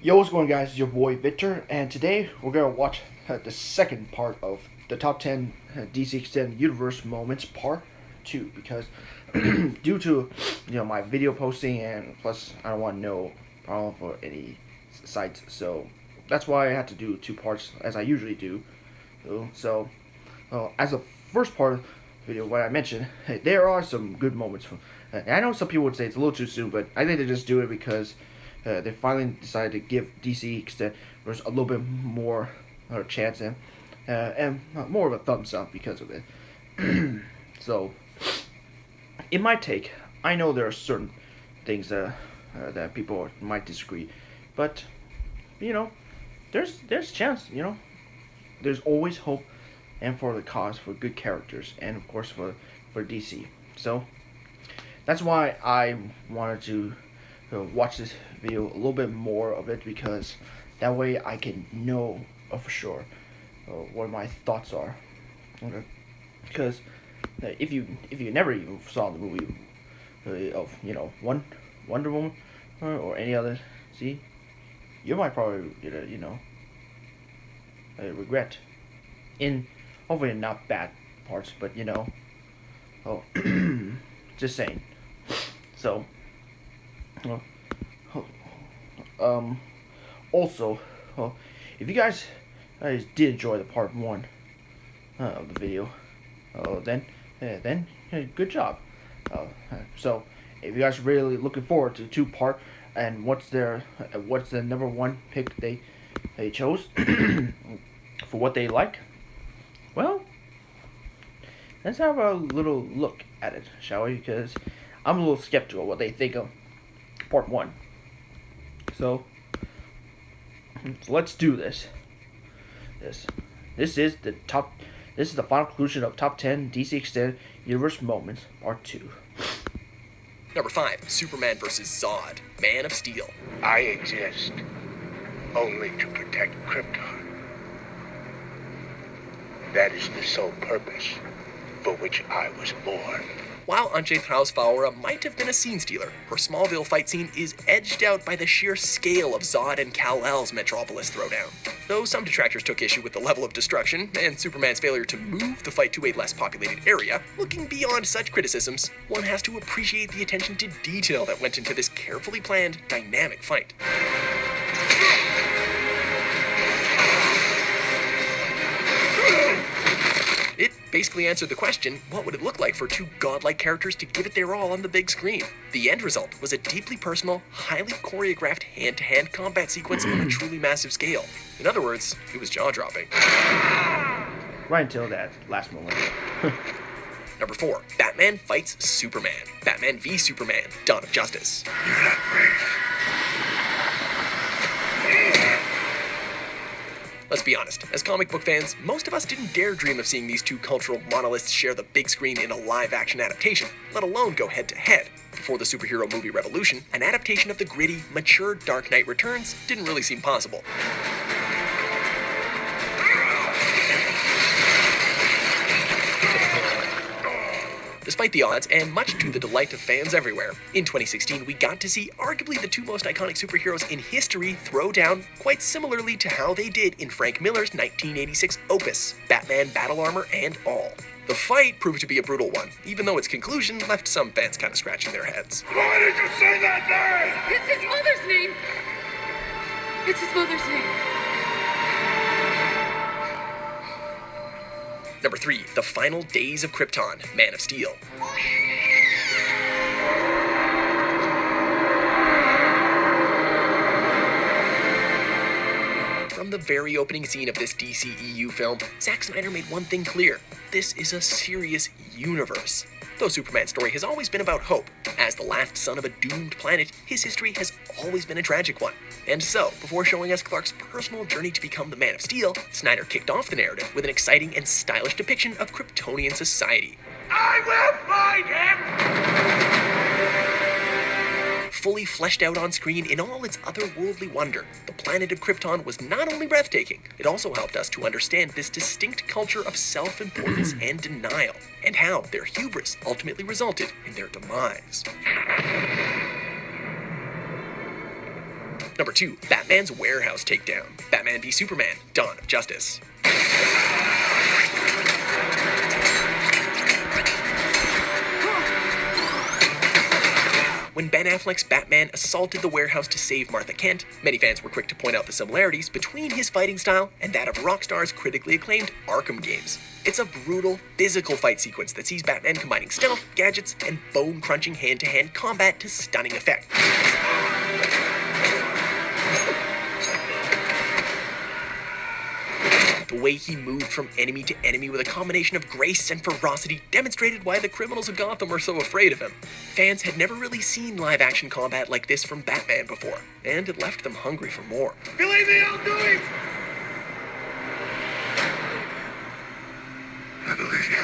Yo, what's going on, guys? It's your boy Victor, and today we're gonna watch the second part of the top 10 DC Extended Universe moments, part 2. Because due to my video posting, and plus I don't want no problem for any sites, so that's why I had to do two parts as I usually do. As the first part of the video, what I mentioned, there are some good moments. I know some people would say it's a little too soon, but I think they just do it because they finally decided to give DC Extended a little bit more chance and more of a thumbs up because of it. So, in my take, I know there are certain things that people might disagree, but there's chance. There's always hope, and for the cause for good characters, and of course for DC. So that's why I wanted to watch this video a little bit more of it, because that way I can know for sure what my thoughts are. Okay, because if you never even saw the movie of Wonder Woman or any other, see, you might probably regret in hopefully not bad parts, but oh, just saying. So, uh, um, also, if you guys did enjoy the part one of the video, then good job. So, if you guys are really looking forward to two part, and what's the number one pick they chose for what they like, well, let's have a little look at it, shall we? Because I'm a little skeptical what they think of part one. So let's do this. This is the top. This is the final conclusion of top 10 DC Extended Universe moments, part 2. Number 5, Superman vs. Zod, Man of Steel. I exist only to protect Krypton. That is the sole purpose for which I was born. While Antje Thrausfauer might have been a scene stealer, her Smallville fight scene is edged out by the sheer scale of Zod and Kal-El's Metropolis throwdown. Though some detractors took issue with the level of destruction and Superman's failure to move the fight to a less populated area, looking beyond such criticisms, one has to appreciate the attention to detail that went into this carefully planned, dynamic fight. It basically answered the question, what would it look like for two godlike characters to give it their all on the big screen? The end result was a deeply personal, highly choreographed hand-to-hand combat sequence on a truly massive scale. In other words, it was jaw-dropping. Right until that last moment. Number 4, Batman fights Superman. Batman v Superman, Dawn of Justice. Let's be honest, as comic book fans, most of us didn't dare dream of seeing these two cultural monoliths share the big screen in a live-action adaptation, let alone go head-to-head. Before the superhero movie revolution, an adaptation of the gritty, mature Dark Knight Returns didn't really seem possible. Despite the odds, and much to the delight of fans everywhere, in 2016 we got to see arguably the two most iconic superheroes in history throw down quite similarly to how they did in Frank Miller's 1986 opus, Batman Battle Armor and all. The fight proved to be a brutal one, even though its conclusion left some fans kind of scratching their heads. Why did you say that name? It's his mother's name. It's his mother's name. Number 3, The Final Days of Krypton, Man of Steel. From the very opening scene of this DCEU film, Zack Snyder made one thing clear. This is a serious universe. Though Superman's story has always been about hope, as the last son of a doomed planet, his history has always been a tragic one. And so, before showing us Clark's personal journey to become the Man of Steel, Snyder kicked off the narrative with an exciting and stylish depiction of Kryptonian society. I will find him! Fully fleshed out on screen in all its otherworldly wonder, the planet of Krypton was not only breathtaking, it also helped us to understand this distinct culture of self-importance and denial, and how their hubris ultimately resulted in their demise. Number 2, Batman's Warehouse Takedown. Batman v Superman, Dawn of Justice. When Ben Affleck's Batman assaulted the warehouse to save Martha Kent, many fans were quick to point out the similarities between his fighting style and that of Rockstar's critically acclaimed Arkham games. It's a brutal, physical fight sequence that sees Batman combining stealth, gadgets, and bone-crunching hand-to-hand combat to stunning effect. The way he moved from enemy to enemy with a combination of grace and ferocity demonstrated why the criminals of Gotham were so afraid of him. Fans had never really seen live-action combat like this from Batman before, and it left them hungry for more. Believe me, I'll do it! I believe you.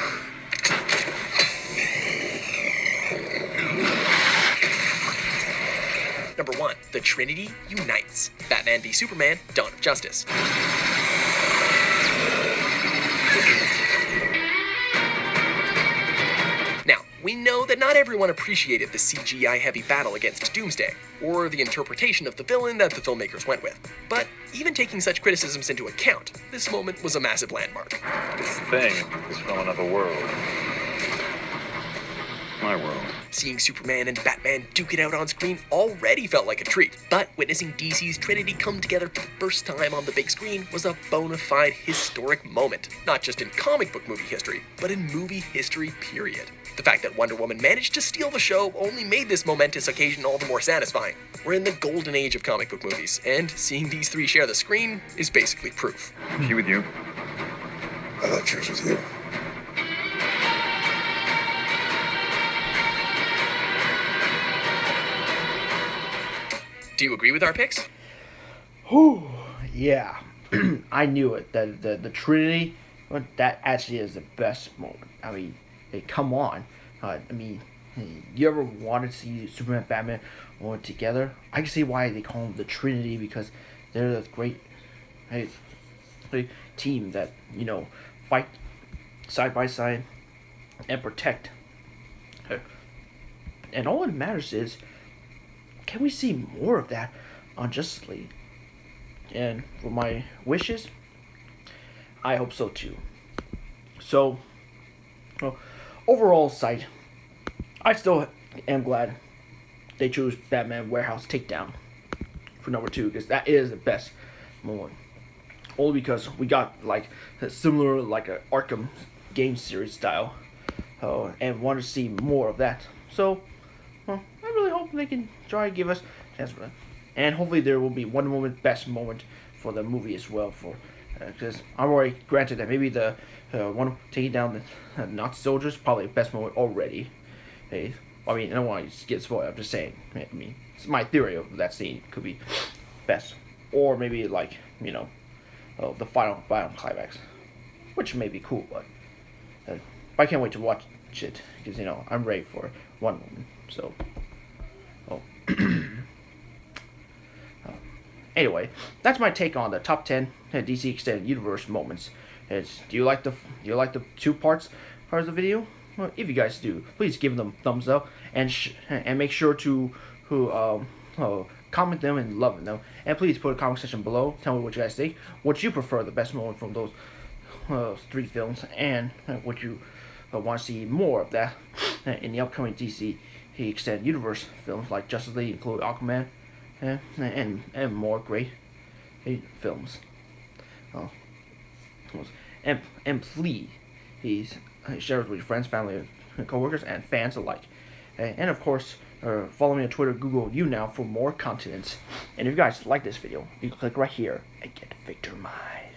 Number 1, The Trinity Unites. Batman v Superman, Dawn of Justice. Now, we know that not everyone appreciated the CGI-heavy battle against Doomsday, or the interpretation of the villain that the filmmakers went with. But even taking such criticisms into account, this moment was a massive landmark. This thing is from another world. My world. Seeing Superman and Batman duke it out on screen already felt like a treat, but witnessing DC's Trinity come together for the first time on the big screen was a bona fide historic moment, not just in comic book movie history, but in movie history period. The fact that Wonder Woman managed to steal the show only made this momentous occasion all the more satisfying. We're in the golden age of comic book movies, and seeing these three share the screen is basically proof. She with you? I thought she was with you. Do you agree with our picks? Whew, yeah. I knew it. The Trinity, well, that actually is the best moment. I mean, hey, come on. You ever wanted to see Superman and Batman all together? I can see why they call them the Trinity, because they're the great team that, fight side by side and protect. And all that matters is, can we see more of that on Justice League? And for my wishes, I hope so too. So, overall sight, I still am glad they chose Batman Warehouse Takedown for number 2, because that is the best moment. Only because we got like a similar, like a Arkham game series style, and want to see more of that. So, I really hope they can try to give us a chance for that. And hopefully there will be one moment, best moment for the movie as well. For because I'm already granted that maybe the one taking down the Nazi soldiers probably the best moment already. Hey, I don't want to get spoiled. I'm just saying. It's my theory of that scene could be best, or maybe like the final climax, which may be cool. But I can't wait to watch it because I'm ready for one moment. So, anyway, that's my take on the top 10 DC Extended Universe moments. Do you like the two parts of the video? Well, if you guys do, please give them thumbs up and make sure to comment them and love them. And please put a comment section below. Tell me what you guys think. What you prefer the best moment from those 3 films, and what you want to see more of that in the upcoming DC Extended Universe films like Justice League, include Aquaman, and more great films. And please share it with your friends, family, co-workers, and fans alike. And of course, follow me on Twitter, Google YouNow for more content. And if you guys like this video, you can click right here and get Victor Mize.